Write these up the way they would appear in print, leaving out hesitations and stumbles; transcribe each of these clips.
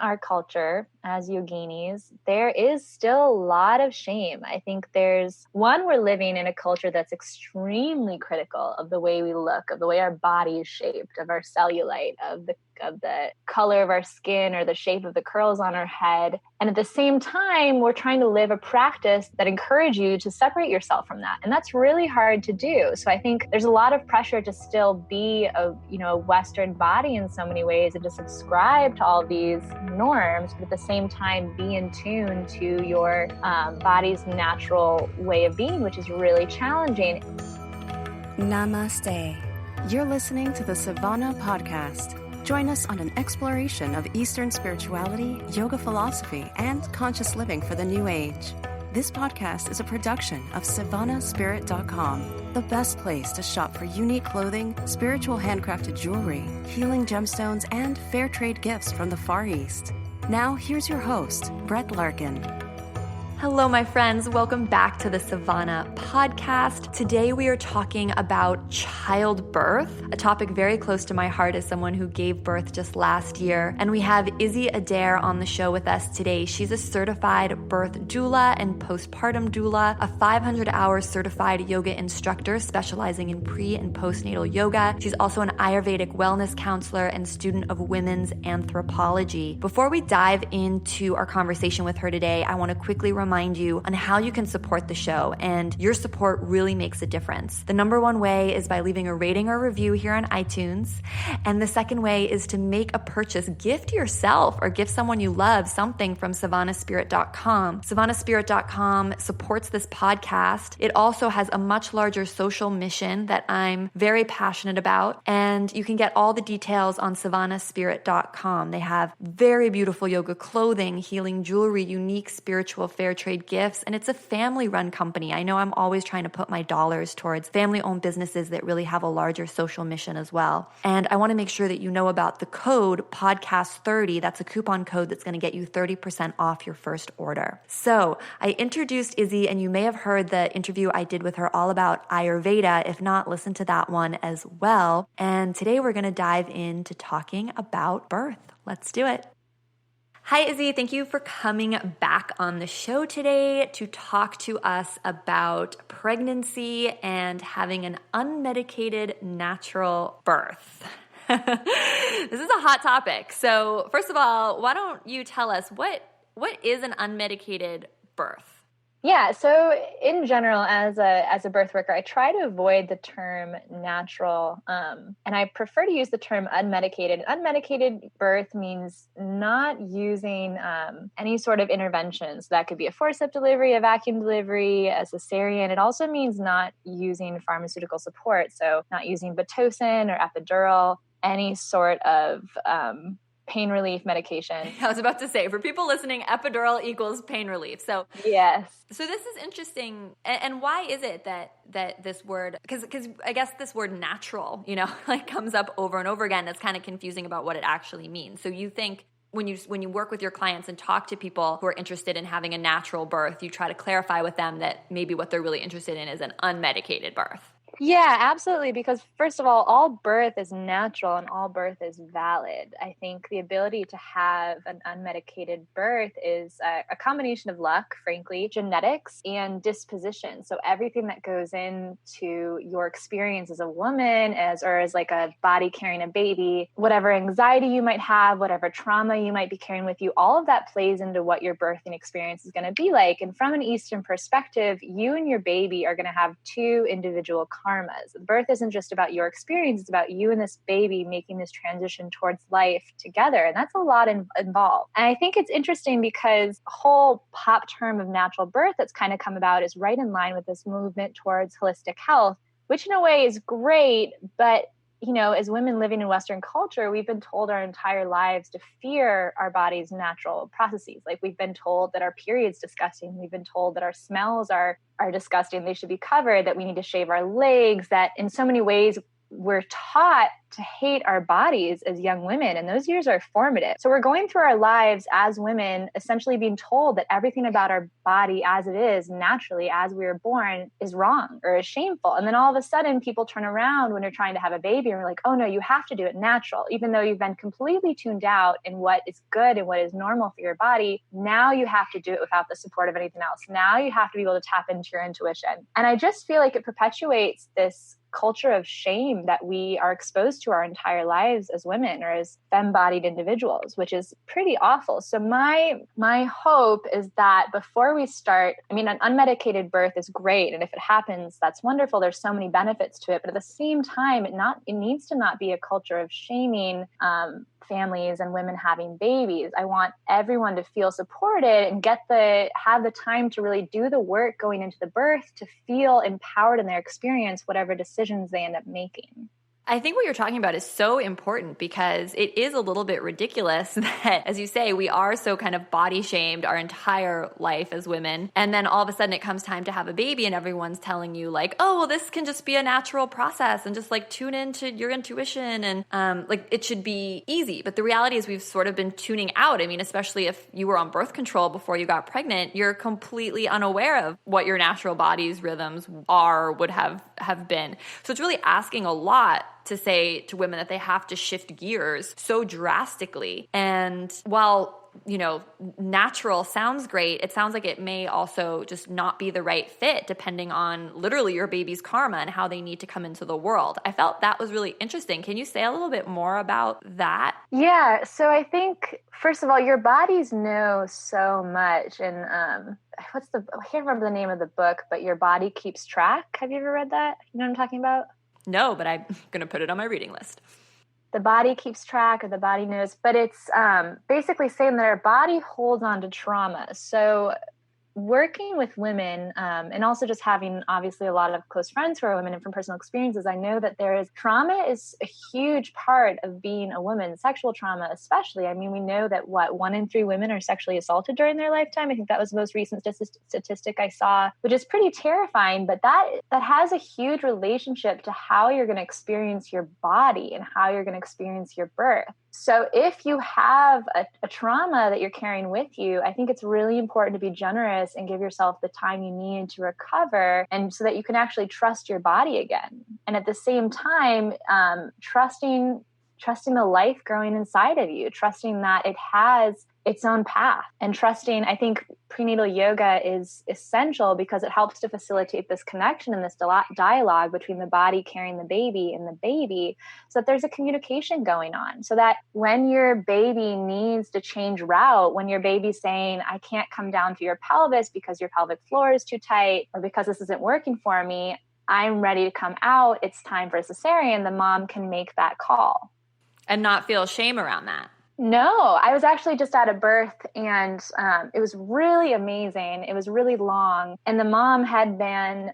our culture as yoginis, there is still a lot of shame. I think we're living in a culture that's extremely critical of the way we look, of the way our body is shaped, of our cellulite, of the color of our skin or the shape of the curls on our head. And at the same time, we're trying to live a practice that encourages you to separate yourself from that. And that's really hard to do. So I think there's a lot of pressure to still be a Western body in so many ways and to subscribe to all these norms, but at the same time, be in tune to your body's natural way of being, which is really challenging. Namaste. You're listening to the Savannah Podcast. Join us on an exploration of Eastern spirituality, yoga philosophy, and conscious living for the new age. This podcast is a production of SavannahSpirit.com, the best place to shop for unique clothing, spiritual handcrafted jewelry, healing gemstones, and fair trade gifts from the Far East. Now, here's your host, Brett Larkin. Hello, my friends. Welcome back to the Savannah Podcast. Today we are talking about childbirth, a topic very close to my heart as someone who gave birth just last year. And we have Izzy Adair on the show with us today. She's a certified birth doula and postpartum doula, a 500-hour certified yoga instructor specializing in pre- and postnatal yoga. She's also an Ayurvedic Wellness Counselor and student of women's Anthropology. Before we dive into our conversation with her today, I want to quickly remind you on how you can support the show, and your support really makes a difference. The number one way is by leaving a rating or review here on iTunes, and the second way is to make a purchase. Gift yourself or gift someone you love something from SavannahSpirit.com. SavannahSpirit.com supports this podcast. It also has a much larger social mission that I'm very passionate about, and you can get all the details on SavannahSpirit.com. They have very beautiful yoga clothing, healing jewelry, unique spiritual fair trade gifts, and it's a family-run company. I know I'm always trying to put my dollars towards family-owned businesses that really have a larger social mission as well. And I want to make sure that you know about the code podcast30. That's a coupon code that's going to get you 30% off your first order. So I introduced Izzy, and you may have heard the interview I did with her all about Ayurveda. If not, listen to that one as well. And today we're going to dive into talking about birth. Let's do it. Hi, Izzy. Thank you for coming back on the show today to talk to us about pregnancy and having an unmedicated natural birth. This is a hot topic. So first of all, why don't you tell us what is an unmedicated birth? Yeah, so in general, as a birth worker, I try to avoid the term natural, and I prefer to use the term unmedicated. Unmedicated birth means not using any sort of intervention. So that could be a forceps delivery, a vacuum delivery, a cesarean. It also means not using pharmaceutical support, so not using Pitocin or epidural, any sort of pain relief medication. I was about to say, for people listening, epidural equals pain relief. So yes. So this is interesting. And why is it that this word, because I guess this word natural, like comes up over and over again. It's kind of confusing about what it actually means. So you think when you work with your clients and talk to people who are interested in having a natural birth, you try to clarify with them that maybe what they're really interested in is an unmedicated birth. Yeah, absolutely. Because first of all birth is natural and all birth is valid. I think the ability to have an unmedicated birth is a combination of luck, frankly, genetics, and disposition. So everything that goes into your experience as a woman, as like a body carrying a baby, whatever anxiety you might have, whatever trauma you might be carrying with you, all of that plays into what your birthing experience is going to be like. And from an Eastern perspective, you and your baby are going to have two individual karmas. Birth isn't just about your experience, it's about you and this baby making this transition towards life together. And that's a lot involved. And I think it's interesting because the whole pop term of natural birth that's kind of come about is right in line with this movement towards holistic health, which in a way is great, but as women living in Western culture, we've been told our entire lives to fear our body's natural processes. Like we've been told that our period's disgusting. We've been told that our smells are disgusting. They should be covered, that we need to shave our legs, that in so many ways we're taught to hate our bodies as young women, and those years are formative. So we're going through our lives as women, essentially being told that everything about our body as it is, naturally, as we were born, is wrong or is shameful. And then all of a sudden, people turn around when you're trying to have a baby and we're like, oh no, you have to do it natural. Even though you've been completely tuned out in what is good and what is normal for your body, now you have to do it without the support of anything else. Now you have to be able to tap into your intuition. And I just feel like it perpetuates this culture of shame that we are exposed to our entire lives as women or as femme-bodied individuals, which is pretty awful. So my hope is that before we start, I mean, an unmedicated birth is great. And if it happens, that's wonderful. There's so many benefits to it. But at the same time, it needs to not be a culture of shaming families and women having babies. I want everyone to feel supported and have the time to really do the work going into the birth to feel empowered in their experience, whatever decisions they end up making. I think what you're talking about is so important because it is a little bit ridiculous that, as you say, we are so kind of body shamed our entire life as women. And then all of a sudden it comes time to have a baby and everyone's telling you like, oh, well, this can just be a natural process and just like tune into your intuition and like it should be easy. But the reality is we've sort of been tuning out. I mean, especially if you were on birth control before you got pregnant, you're completely unaware of what your natural body's rhythms would have been. So it's really asking a lot to say to women that they have to shift gears so drastically. And while, natural sounds great, it sounds like it may also just not be the right fit depending on literally your baby's karma and how they need to come into the world. I felt that was really interesting. Can you say a little bit more about that? Yeah. So I think, first of all, your bodies know so much. And I can't remember the name of the book, but Your Body Keeps Track. Have you ever read that? You know what I'm talking about? No, but I'm going to put it on my reading list. The body keeps track, or the body knows, but it's basically saying that our body holds on to trauma. So working with women and also just having obviously a lot of close friends who are women and from personal experiences, I know that trauma is a huge part of being a woman, sexual trauma especially. I mean, we know that 1 in 3 women are sexually assaulted during their lifetime. I think that was the most recent statistic I saw, which is pretty terrifying, but that has a huge relationship to how you're going to experience your body and how you're going to experience your birth. So if you have a trauma that you're carrying with you, I think it's really important to be generous and give yourself the time you need to recover, and so that you can actually trust your body again. And at the same time, trusting the life growing inside of you, trusting that it has its own path, and trusting, I think prenatal yoga is essential because it helps to facilitate this connection and this dialogue between the body carrying the baby and the baby, so that there's a communication going on, so that when your baby needs to change route, when your baby's saying, I can't come down through your pelvis because your pelvic floor is too tight, or because this isn't working for me, I'm ready to come out, it's time for a cesarean, the mom can make that call. And not feel shame around that. No, I was actually just at a birth and it was really amazing. It was really long. And the mom had been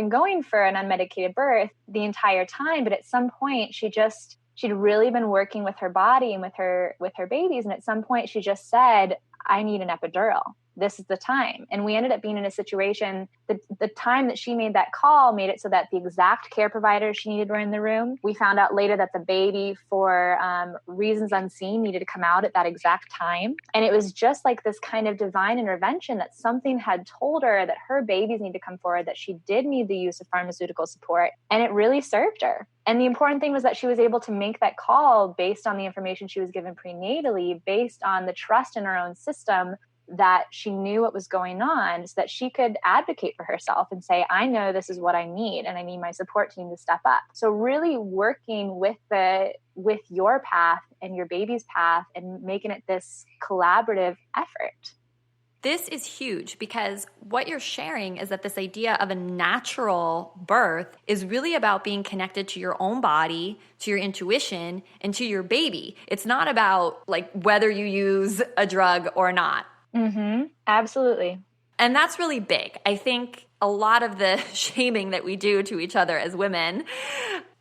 going for an unmedicated birth the entire time. But at some point she'd really been working with her body and with her babies. And at some point she just said, I need an epidural. This is the time. And we ended up being in a situation, the time that she made that call made it so that the exact care providers she needed were in the room. We found out later that the baby, for reasons unseen, needed to come out at that exact time. And it was just like this kind of divine intervention, that something had told her that her babies need to come forward, that she did need the use of pharmaceutical support. And it really served her. And the important thing was that she was able to make that call based on the information she was given prenatally, based on the trust in her own system, that she knew what was going on, so that she could advocate for herself and say, I know this is what I need, and I need my support team to step up. So really working with your path and your baby's path and making it this collaborative effort. This is huge, because what you're sharing is that this idea of a natural birth is really about being connected to your own body, to your intuition, and to your baby. It's not about like whether you use a drug or not. Mm-hmm. Absolutely. And that's really big. I think a lot of the shaming that we do to each other as women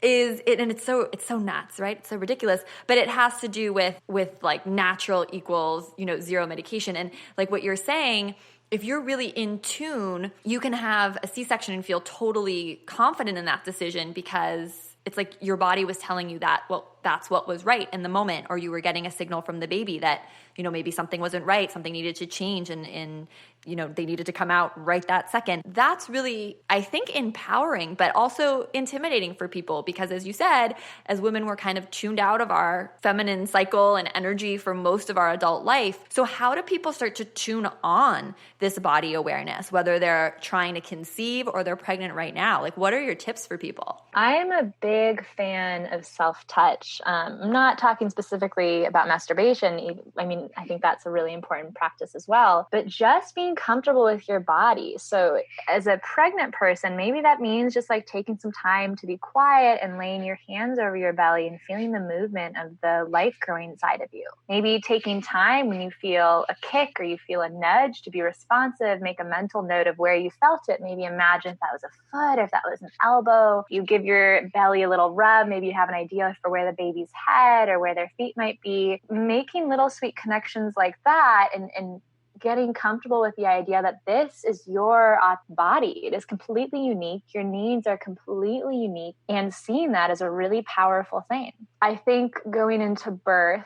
and it's so nuts, right? It's so ridiculous, but it has to do with like natural equals, zero medication. And like what you're saying, if you're really in tune, you can have a C-section and feel totally confident in that decision because it's like your body was telling you that, well, that's what was right in the moment, or you were getting a signal from the baby that, you know, maybe something wasn't right, something needed to change, and you know, they needed to come out right that second. That's really, I think, empowering, but also intimidating for people because, as you said, as women, we're kind of tuned out of our feminine cycle and energy for most of our adult life. So how do people start to tune on this body awareness, whether they're trying to conceive or they're pregnant right now? Like, what are your tips for people? I am a big fan of self-touch. I'm not talking specifically about masturbation. I mean, I think that's a really important practice as well, but just being comfortable with your body. So as a pregnant person, maybe that means just like taking some time to be quiet and laying your hands over your belly and feeling the movement of the life growing inside of you. Maybe taking time when you feel a kick or you feel a nudge to be responsive, make a mental note of where you felt it. Maybe imagine if that was a foot, if that was an elbow. You give your belly a little rub. Maybe you have an idea for where the baby's head or where their feet might be. Making little sweet connections like that and getting comfortable with the idea that this is your body. It is completely unique. Your needs are completely unique, and seeing that is a really powerful thing. I think going into birth,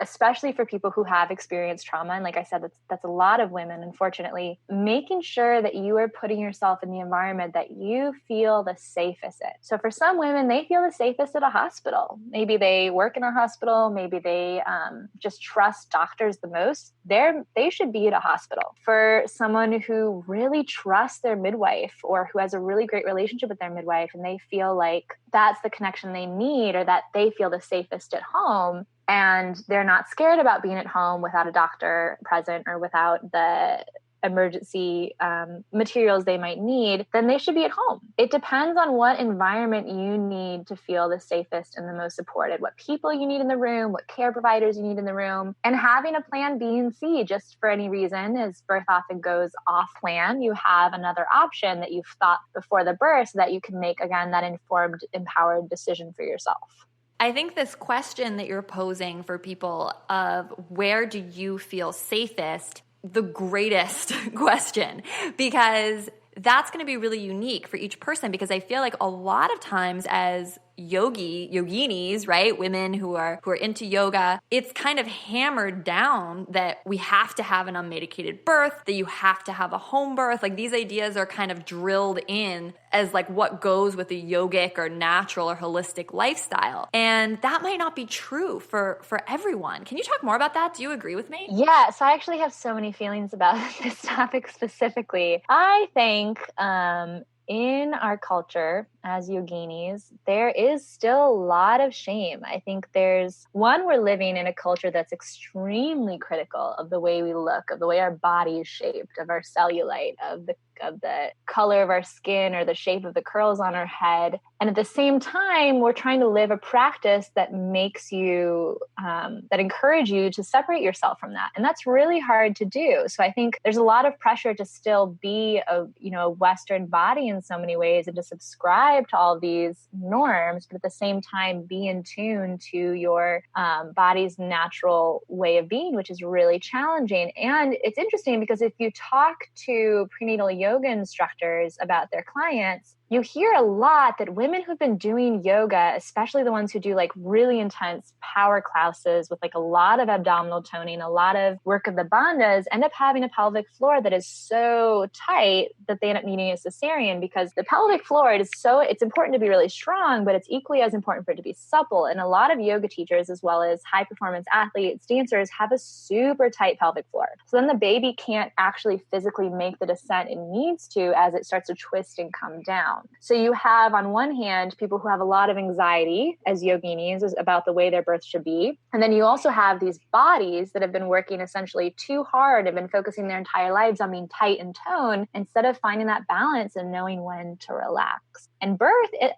especially for people who have experienced trauma, and like I said, that's a lot of women, unfortunately, making sure that you are putting yourself in the environment that you feel the safest in. So for some women, they feel the safest at a hospital. Maybe they work in a hospital. Maybe they just trust doctors the most. They should be at a hospital. For someone who really trusts their midwife or who has a really great relationship with their midwife and they feel like that's the connection they need or that they feel the safest at home, and they're not scared about being at home without a doctor present or without the emergency materials they might need, then they should be at home. It depends on what environment you need to feel the safest and the most supported, what people you need in the room, what care providers you need in the room, and having a plan B and C just for any reason. As birth often goes off plan, you have another option that you've thought before the birth so that you can make, again, that informed, empowered decision for yourself. I think this question that you're posing for people of where do you feel safest, the greatest question, because that's going to be really unique for each person, because I feel like a lot of times as yoginis, right? Women who are into yoga, it's kind of hammered down that we have to have an unmedicated birth, that you have to have a home birth. Like these ideas are kind of drilled in as like what goes with a yogic or natural or holistic lifestyle. And that might not be true for everyone. Can you talk more about that? Do you agree with me? Yeah, so I actually have so many feelings about this topic specifically. I think in our culture as yoginis, there is still a lot of shame. I think we're living in a culture that's extremely critical of the way we look, of the way our body is shaped, of our cellulite, of the color of our skin or the shape of the curls on our head. And at the same time, we're trying to live a practice that makes you, that encourage you to separate yourself from that. And that's really hard to do. So I think there's a lot of pressure to still be a Western body in so many ways and to subscribe to all these norms, but at the same time, be in tune to your body's natural way of being, which is really challenging. And it's interesting because if you talk to prenatal yoga instructors about their clients, you hear a lot that women who've been doing yoga, especially the ones who do like really intense power classes with like a lot of abdominal toning, a lot of work of the bandhas, end up having a pelvic floor that is so tight that they end up needing a cesarean, because the pelvic floor it's important to be really strong, but it's equally as important for it to be supple. And a lot of yoga teachers, as well as high performance athletes, dancers, have a super tight pelvic floor. So then the baby can't actually physically make the descent it needs to as it starts to twist and come down. So you have, on one hand, people who have a lot of anxiety as yoginis about the way their birth should be. And then you also have these bodies that have been working essentially too hard, have been focusing their entire lives on being tight and toned instead of finding that balance and knowing when to relax. And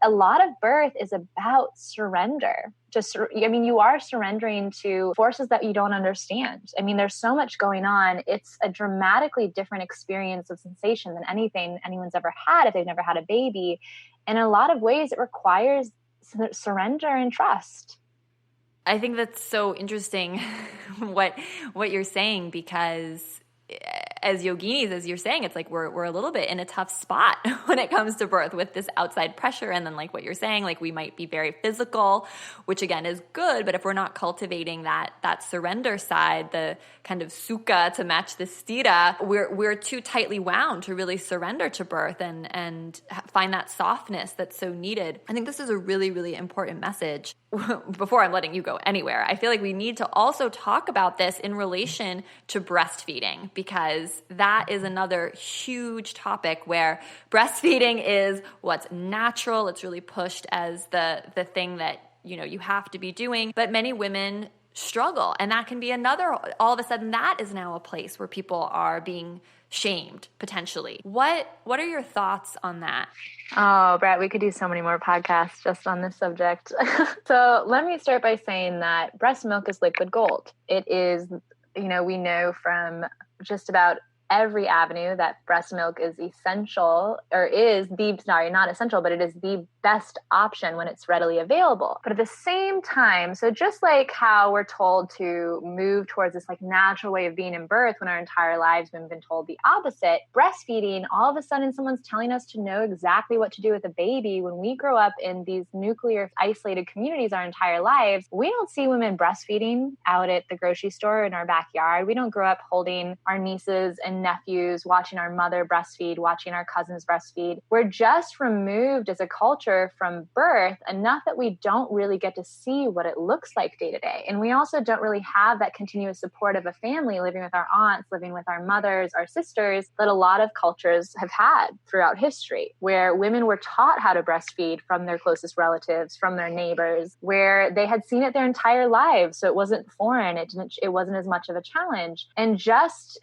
a lot of birth is about surrender. You are surrendering to forces that you don't understand. I mean, there's so much going on. It's a dramatically different experience of sensation than anything anyone's ever had if they've never had a baby. And in a lot of ways, it requires surrender and trust. I think that's so interesting what you're saying, because as yoginis, as you're saying, it's like we're a little bit in a tough spot when it comes to birth with this outside pressure. And then like what you're saying, like we might be very physical, which again is good. But if we're not cultivating that surrender side, the kind of sukha to match the stira, we're too tightly wound to really surrender to birth and find that softness that's so needed. I think this is a really, really important message. Before I'm letting you go anywhere, I feel like we need to also talk about this in relation to breastfeeding, because that is another huge topic where breastfeeding is what's natural. It's really pushed as the thing that, you have to be doing. But many women struggle, and that can be another, all of a sudden that is now a place where people are being shamed potentially. What are your thoughts on that? Oh, Brett, we could do so many more podcasts just on this subject. So let me start by saying that breast milk is liquid gold. It is, we know from just about every avenue that breast milk is essential, or not essential, but it is the best option when it's readily available. But at the same time, so just like how we're told to move towards this like natural way of being in birth when our entire lives we've been told the opposite, breastfeeding, all of a sudden someone's telling us to know exactly what to do with a baby. When we grow up in these nuclear isolated communities our entire lives, we don't see women breastfeeding out at the grocery store in our backyard. We don't grow up holding our nieces and nephews, watching our mother breastfeed, watching our cousins breastfeed. We're just removed as a culture from birth enough that we don't really get to see what it looks like day to day. And we also don't really have that continuous support of a family living with our aunts, living with our mothers, our sisters, that a lot of cultures have had throughout history, where women were taught how to breastfeed from their closest relatives, from their neighbors, where they had seen it their entire lives. So it wasn't foreign. It wasn't as much of a challenge. And just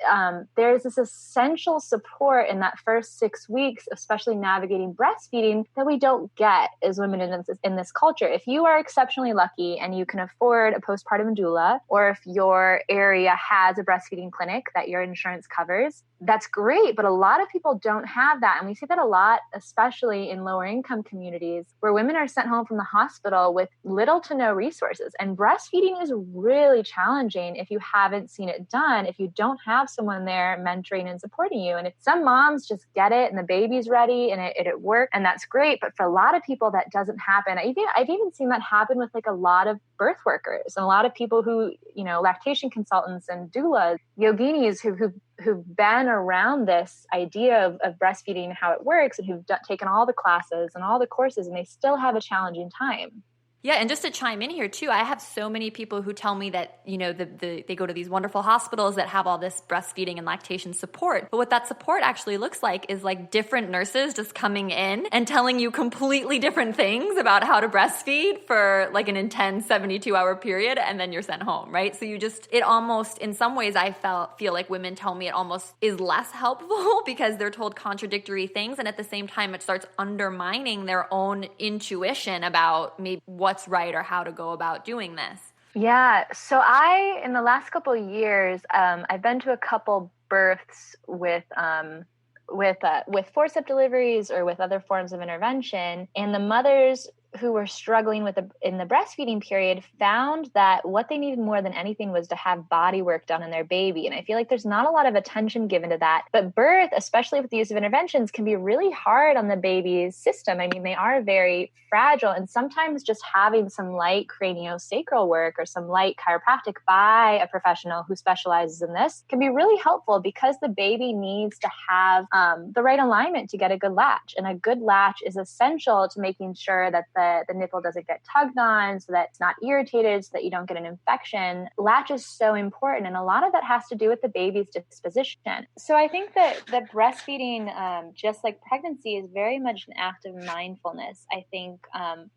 there's this essential support in that first 6 weeks, especially navigating breastfeeding, that we don't get as women in this culture. If you are exceptionally lucky and you can afford a postpartum doula, or if your area has a breastfeeding clinic that your insurance covers, that's great. But a lot of people don't have that. And we see that a lot, especially in lower income communities, where women are sent home from the hospital with little to no resources. And breastfeeding is really challenging if you haven't seen it done, if you don't have someone there mentoring and supporting you. And if some moms just get it and the baby's ready and it works, and that's great. But for a lot of people, that doesn't happen. I've even seen that happen with like a lot of birth workers and a lot of people who, lactation consultants and doulas, yoginis who've been around this idea of breastfeeding and how it works, and who've taken all the classes and all the courses, and they still have a challenging time. Yeah, and just to chime in here too, I have so many people who tell me that, they go to these wonderful hospitals that have all this breastfeeding and lactation support. But what that support actually looks like is like different nurses just coming in and telling you completely different things about how to breastfeed for like an intense 72-hour period, and then you're sent home, right? So it almost, in some ways I feel like women tell me it almost is less helpful because they're told contradictory things, and at the same time it starts undermining their own intuition about maybe what's right or how to go about doing this. Yeah. So in the last couple of years, I've been to a couple births with forceps deliveries or with other forms of intervention, and the mothers who were struggling in the breastfeeding period found that what they needed more than anything was to have body work done on their baby. And I feel like there's not a lot of attention given to that. But birth, especially with the use of interventions, can be really hard on the baby's system. I mean, they are very fragile. And sometimes just having some light craniosacral work or some light chiropractic by a professional who specializes in this can be really helpful, because the baby needs to have the right alignment to get a good latch. And a good latch is essential to making sure that the nipple doesn't get tugged on, so that it's not irritated, so that you don't get an infection. Latch is so important, and a lot of that has to do with the baby's disposition. So I think that breastfeeding, just like pregnancy, is very much an act of mindfulness. I think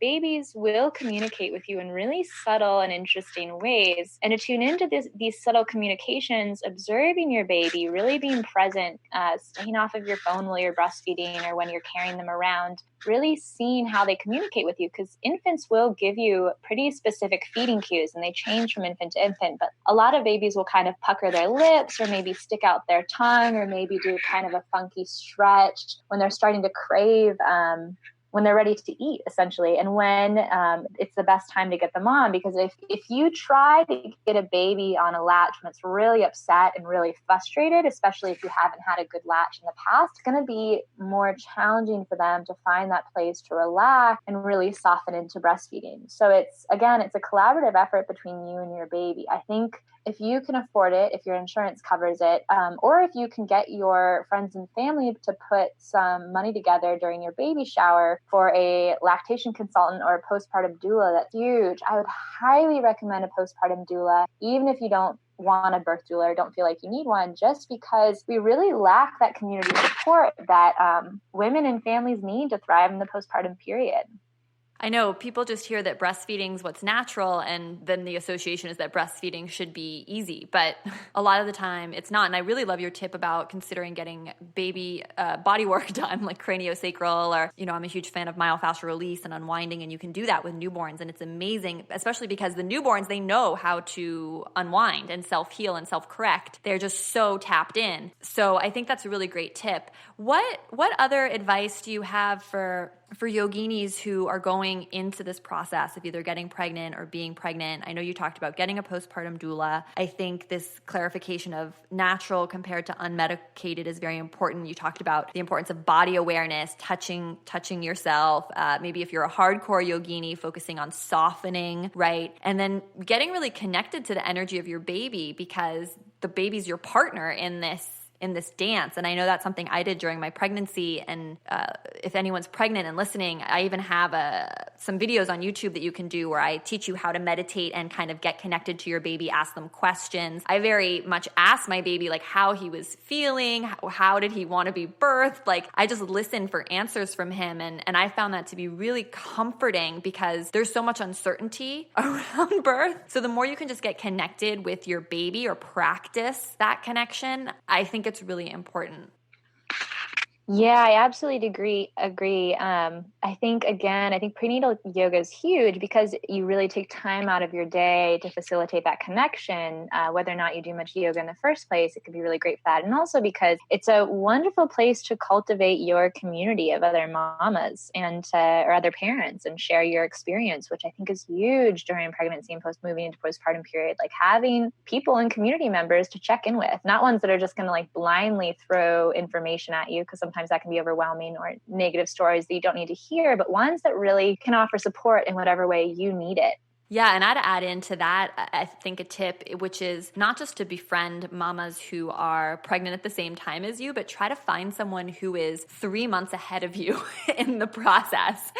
babies will communicate with you in really subtle and interesting ways, and to tune into these subtle communications, observing your baby, really being present, staying off of your phone while you're breastfeeding or when you're carrying them around, really seeing how they communicate with you, because infants will give you pretty specific feeding cues, and they change from infant to infant. But a lot of babies will kind of pucker their lips, or maybe stick out their tongue, or maybe do kind of a funky stretch when they're starting to crave when they're ready to eat, essentially, and when it's the best time to get them on. Because if you try to get a baby on a latch when it's really upset and really frustrated, especially if you haven't had a good latch in the past, it's going to be more challenging for them to find that place to relax and really soften into breastfeeding. So it's a collaborative effort between you and your baby. I think if you can afford it, if your insurance covers it, or if you can get your friends and family to put some money together during your baby shower for a lactation consultant or a postpartum doula, that's huge. I would highly recommend a postpartum doula, even if you don't want a birth doula or don't feel like you need one, just because we really lack that community support that women and families need to thrive in the postpartum period. I know people just hear that breastfeeding is what's natural, and then the association is that breastfeeding should be easy, but a lot of the time it's not. And I really love your tip about considering getting baby body work done, like craniosacral, or, I'm a huge fan of myofascial release and unwinding, and you can do that with newborns. And it's amazing, especially because the newborns, they know how to unwind and self-heal and self-correct. They're just so tapped in. So I think that's a really great tip. What other advice do you have for yoginis who are going into this process of either getting pregnant or being pregnant? I know you talked about getting a postpartum doula. I think this clarification of natural compared to unmedicated is very important. You talked about the importance of body awareness, touching yourself. Maybe if you're a hardcore yogini, focusing on softening, right? And then getting really connected to the energy of your baby, because the baby's your partner in this dance. And I know that's something I did during my pregnancy. And if anyone's pregnant and listening, I even have some videos on YouTube that you can do where I teach you how to meditate and kind of get connected to your baby, ask them questions. I very much asked my baby like how he was feeling, how did he want to be birthed? Like I just listened for answers from him. And I found that to be really comforting because there's so much uncertainty around birth. So the more you can just get connected with your baby or practice that connection, I think it's really important. Yeah, I absolutely agree. I think prenatal yoga is huge because you really take time out of your day to facilitate that connection. Whether or not you do much yoga in the first place, it could be really great for that. And also because it's a wonderful place to cultivate your community of other mamas and or other parents and share your experience, which I think is huge during pregnancy and moving into postpartum period. Like having people and community members to check in with, not ones that are just going to like blindly throw information at you, because sometimes that can be overwhelming, or negative stories that you don't need to hear, but ones that really can offer support in whatever way you need it. Yeah, and I'd add into that, I think a tip, which is not just to befriend mamas who are pregnant at the same time as you, but try to find someone who is 3 months ahead of you in the process.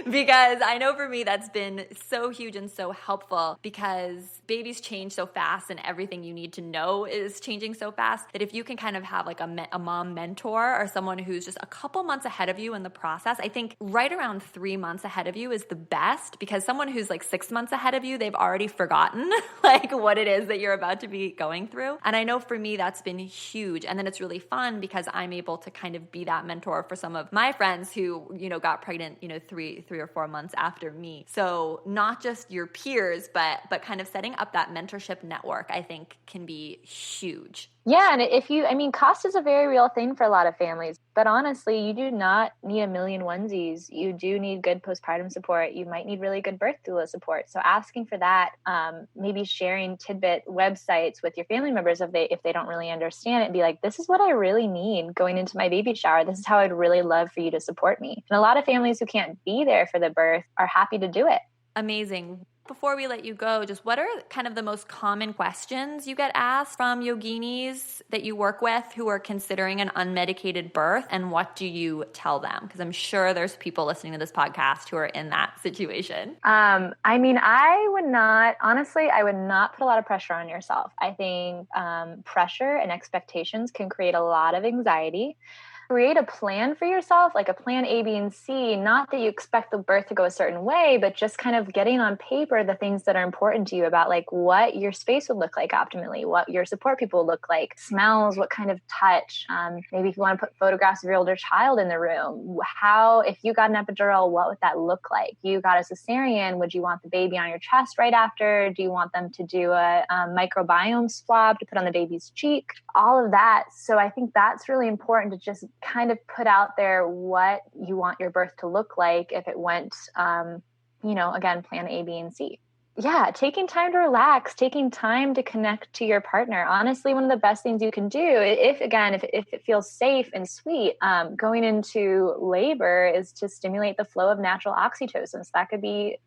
Because I know for me that's been so huge and so helpful, because babies change so fast and everything you need to know is changing so fast that if you can kind of have like a mom mentor or someone who's just a couple months ahead of you in the process, I think right around 3 months ahead of you is the best, because someone who's like 6 months ahead of you, they've already forgotten like what it is that you're about to be going through. And I know for me that's been huge. And then it's really fun because I'm able to kind of be that mentor for some of my friends who, got pregnant, 3 or 4 months after me. So not just your peers, but kind of setting up that mentorship network, I think can be huge. Yeah. And cost is a very real thing for a lot of families, but honestly, you do not need a million onesies. You do need good postpartum support. You might need really good birth doula support. So asking for that, maybe sharing tidbit websites with your family members if they don't really understand it, be like, this is what I really need going into my baby shower. This is how I'd really love for you to support me. And a lot of families who can't be there for the birth are happy to do it. Amazing. Before we let you go, just what are kind of the most common questions you get asked from yoginis that you work with who are considering an unmedicated birth, and what do you tell them? Because I'm sure there's people listening to this podcast who are in that situation. I would not put a lot of pressure on yourself. I think pressure and expectations can create a lot of anxiety. Create a plan for yourself, like a plan A, B, and C, not that you expect the birth to go a certain way, but just kind of getting on paper the things that are important to you about like what your space would look like optimally, what your support people look like, smells, what kind of touch, maybe if you want to put photographs of your older child in the room, if you got an epidural, what would that look like? You got a cesarean, would you want the baby on your chest right after? Do you want them to do a microbiome swab to put on the baby's cheek? All of that. So I think that's really important, to just kind of put out there what you want your birth to look like if it went, again, plan A, B, and C. Yeah, taking time to relax, taking time to connect to your partner. Honestly, one of the best things you can do, if it feels safe and sweet, going into labor is to stimulate the flow of natural oxytocin. So that could be,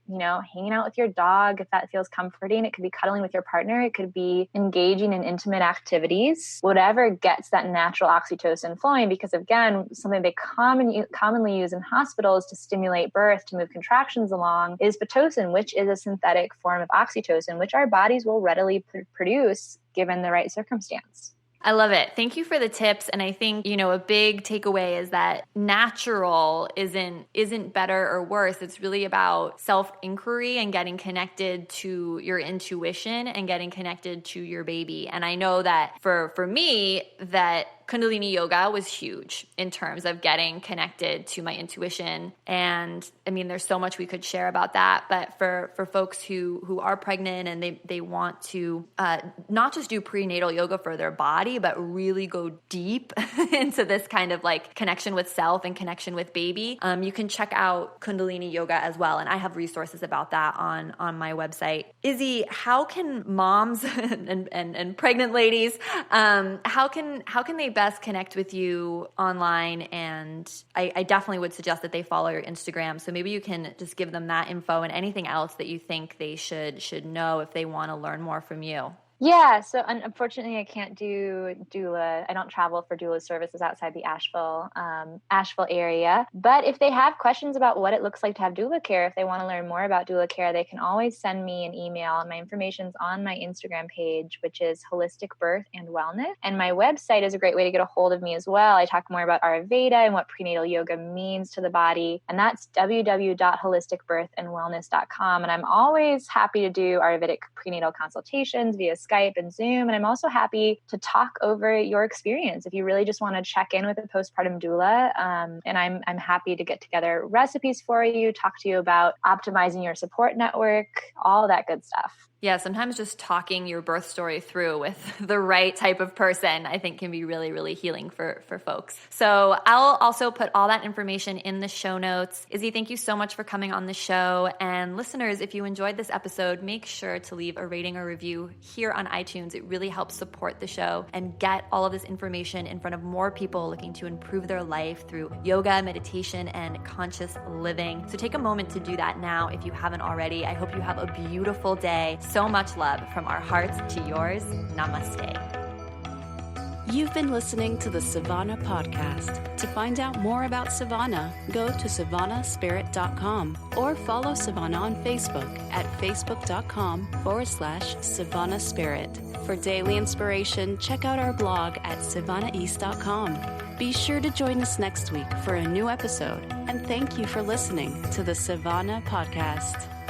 hanging out with your dog if that feels comforting. It could be cuddling with your partner. It could be engaging in intimate activities, whatever gets that natural oxytocin flowing. Because again, something they commonly use in hospitals to stimulate birth, to move contractions along, is Pitocin, which is a synthetic form of oxytocin, which our bodies will readily produce given the right circumstance. I love it. Thank you for the tips. And I think, a big takeaway is that natural isn't better or worse. It's really about self-inquiry and getting connected to your intuition and getting connected to your baby. And I know that for me, that Kundalini yoga was huge in terms of getting connected to my intuition. And I mean, there's so much we could share about that, but for folks who are pregnant and they want to not just do prenatal yoga for their body, but really go deep into this kind of like connection with self and connection with baby, you can check out Kundalini yoga as well. And I have resources about that on my website. Izzy, how can moms and pregnant ladies, how can they best connect with you online? And I definitely would suggest that they follow your Instagram. So maybe you can just give them that info and anything else that you think they should know if they want to learn more from you. Yeah, so unfortunately, I can't do doula. I don't travel for doula services outside the Asheville area. But if they have questions about what it looks like to have doula care, if they want to learn more about doula care, they can always send me an email. My information's on my Instagram page, which is Holistic Birth and Wellness. And my website is a great way to get a hold of me as well. I talk more about Ayurveda and what prenatal yoga means to the body. And that's www.holisticbirthandwellness.com. And I'm always happy to do Ayurvedic prenatal consultations via Skype and Zoom. And I'm also happy to talk over your experience if you really just want to check in with a postpartum doula. And I'm happy to get together recipes for you, talk to you about optimizing your support network, all that good stuff. Yeah, sometimes just talking your birth story through with the right type of person, I think can be really, really healing for folks. So I'll also put all that information in the show notes. Izzy, thank you so much for coming on the show. And listeners, if you enjoyed this episode, make sure to leave a rating or review here on iTunes. It really helps support the show and get all of this information in front of more people looking to improve their life through yoga, meditation, and conscious living. So take a moment to do that now if you haven't already. I hope you have a beautiful day. So much love from our hearts to yours. Namaste. You've been listening to the Savannah Podcast. To find out more about Savannah, go to savannahspirit.com or follow Savannah on Facebook at facebook.com/Savannah Spirit. For daily inspiration, check out our blog at savannaeast.com. Be sure to join us next week for a new episode. And thank you for listening to the Savannah Podcast.